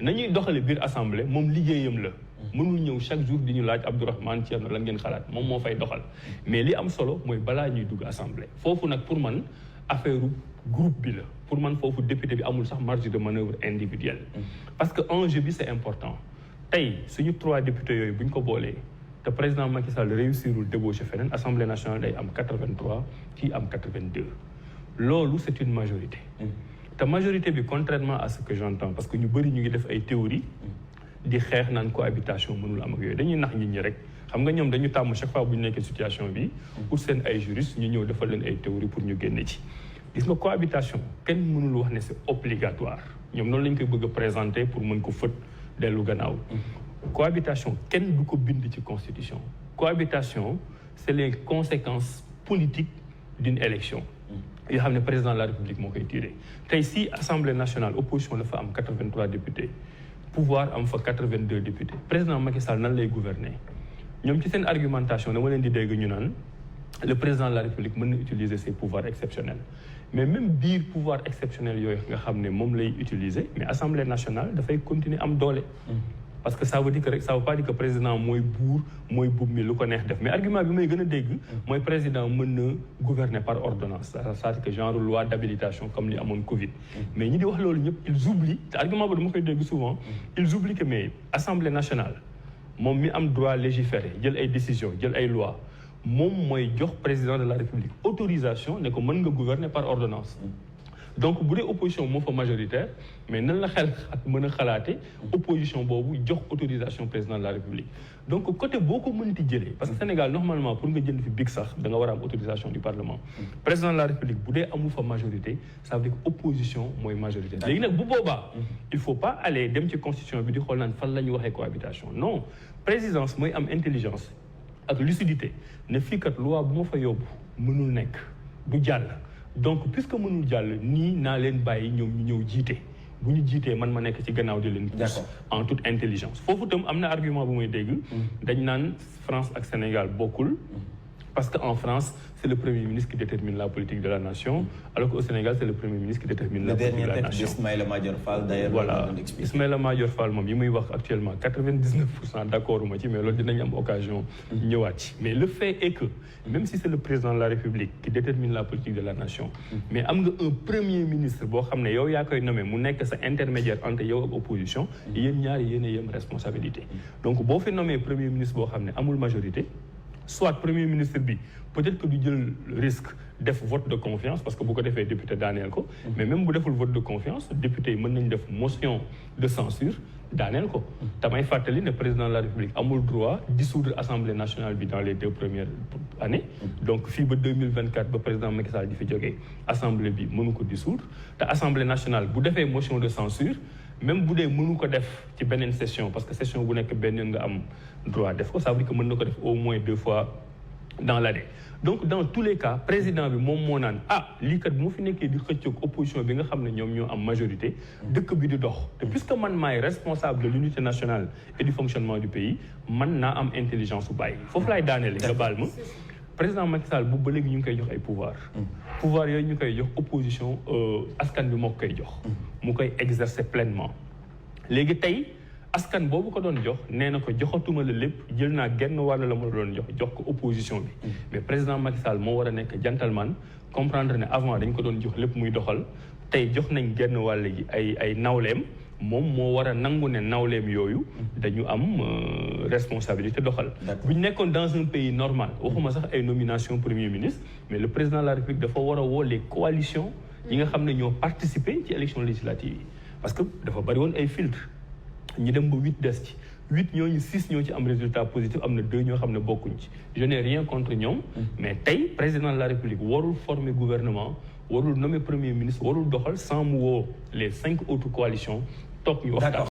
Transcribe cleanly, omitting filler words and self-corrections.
nañuy doxale biir assemblée moom liggéeyam la. mënul ñëw chaque jour di ñu laaj Abdourahmane Thierno lan ngeen xalaat moom moo fay doxal mais li am solo mooy balaa ñuy dugg assemblée foofu nag pour man affaire groupe bi la pour man foofu député bi amul sax marge de manœuvre individuelle. parce que enjeu bi c'est important tey suñu 3 députés yooyu bu ñu ko boolee te président Macky Sall réussirul débauché feneen assemblée nationale day am 83 kii am 82 loolu c'est une majorité. te majorité bi contrairement à ce que j'entends parce que ñu bëri ñu ngi def ay théories. di xeex naan cohabitation mënul am ak yooyu dañuy nax nit ñi rek xam nga ñoom dañu tàmm chaque fois bu ñu nekkee situation bi pour seen ay juristes ñu ñëw defal leen ay théorie pour ñu génne ci gis nga cohabitation kenn mënul wax ne c'est obligatoire ñoom noonu lañ koy bëgg a présenter pour mën ko fët dellu gannaaw cohabitation kenn du ko bind ci constitution cohabitation c'est les conséquences politiques d'une élection yoo xam ne président de la République moo koy tiré tey si assemblée nationale opposition dafa am 83 députés pouvoir am fa 82 députés président Macky Sall nan lay gouverner ñoom ci seen argumentation dama leen di dégg ñu naan le président de la République mën na utiliser ses pouvoirs exceptionnels mais même biir pouvoir exceptionnel yooyu nga xam ne moom lay utiliser mais assemblée nationale dafay continuer am doole. parce que ça veut dire que rek ça veut pas dire que président mooy buur mooy buub mi lu ko neex def mais argument bi may gën a dégg mooy président mën na gouverner par ordonnance c'est-à-dire que genre loi d'habilitation comme li amoon Covid mais ñi di wax loolu ñëpp ils oublient te argument ba dama koy dégg souvent ils oublient que mais assemblée nationale moom mi am droit légiférer jël ay décisions jël ay lois moom mooy jox président de la République autorisation ne ko mën nga gouverner par ordonnance donc bu dee opposition moo fa majoritaire mais nan la xel ak mën a xalaate opposition boobu jox autorisation président de la République donc côté boo ko mënti jëlee parce que Sénégal normalement pour nga jënd fi big sax da nga war a am autorisation du Parlement président de la République bu dee amu fa majorité ça veut dire que opposition mooy majorité léegi nag bu boobaa il faut pas aller dem ci constitution bi di xool naan fan la ñu waxee cohabitation non présidence mooy am intelligence ak lucidité ne fii kat loi bu ma fa yóbbu mënul nekk du jàll donc puisque mënul jàll nii naa leen bàyyi ñoom ñu ñëw jiite bu ñu jiitee man ma nekk ci gannaaw di leen pousse en toute intelligence foofu itam am na argument bu may dégg dañ naan France ak Sénégal bokkul parce que en France c'est le premier ministre qui détermine la politique de la nation alors qu'au Sénégal c'est le premier ministre qui détermine la politique de la nation. Ismaïla Madior Fall d'ailleurs voilà Ismaïla Madior Fall moom yi muy wax actuellement 99% d'accord ma ci mais loolu dinañ am occasion ñëwaat ci mais le fait est que même si c'est le président de la République qui détermine la politique de la nation mais am nga un premier ministre boo xam ne yow yaa koy nommé mu nekk sa intermédiaire entre yow ak opposition yéen ñaari yéen a yem responsabilité donc boo fi nommé premier ministre boo xam ne amul majorité soit premier ministre bi peut-être que du jël risque def vote de confiance parce que bu ko defee député daaneel ko mais même bu deful vote de confiance député yi mën nañ def motion de censure daaneel ko damay fàttali ne président de la République amul droit dissoudre assemblée nationale bi dans les 2 premières années donc fii ba 2024 ba président Macky Sall di fi jógee assemblée bi mënu ko dissoudre te assemblée nationale bu defee motion de censure même bu dee mënu ko def ci beneen session parce que session bu nekk benn yoon nga am droit def ko ça veut dire que mën na ko def au moins 2 fois dans l'année donc dans tous les cas président bi moom moo naan lii kat bu ma fi nekkee di xëccoog opposition bi nga xam ne ñoom ñoo am majorité dëkk bi di dox te puisque man maay responsable de l'unité nationale et du fonctionnement du pays man naa am intelligence su bàyyi foofu laay daaneele nga baal ma président Macky Sall bu ba léegi ñu ngi koy jox ay pouvoir yooyu ñu koy jox opposition askan bi moo koy jox mu koy exercer pleinement léegi tey askan boobu ko doon jox nee na ko joxatuma la lépp jël naa genn wàll la ma la doon jox ko opposition bi mais président Macky Sall moo war a nekk gentleman comprendre ne avant dañ ko doon jox lépp muy doxal tey jox nañ genn wàll gi ay nawleem moom moo war a nangu ne nawleem yooyu dañu am responsabilité doxal bu ñu nekkoon dans un pays normal waxuma sax ay nomination premier ministre mais le président de la République dafa war a woo les coalitions yi nga xam ne ñoo participer ci élection législative yi parce que dafa bari woon ay filtres ñu dem ba 8 des ci 8 ñooñu 6 ñoo ci am résultat positif am na 2 ñoo xam ne bokkuñ ci je n'ai rien contre ñoom mais tey président de la République warul former gouvernement warul nommer premier ministre warul doxal sans mu woo les 5 autres coalitions toog ñu waxtaan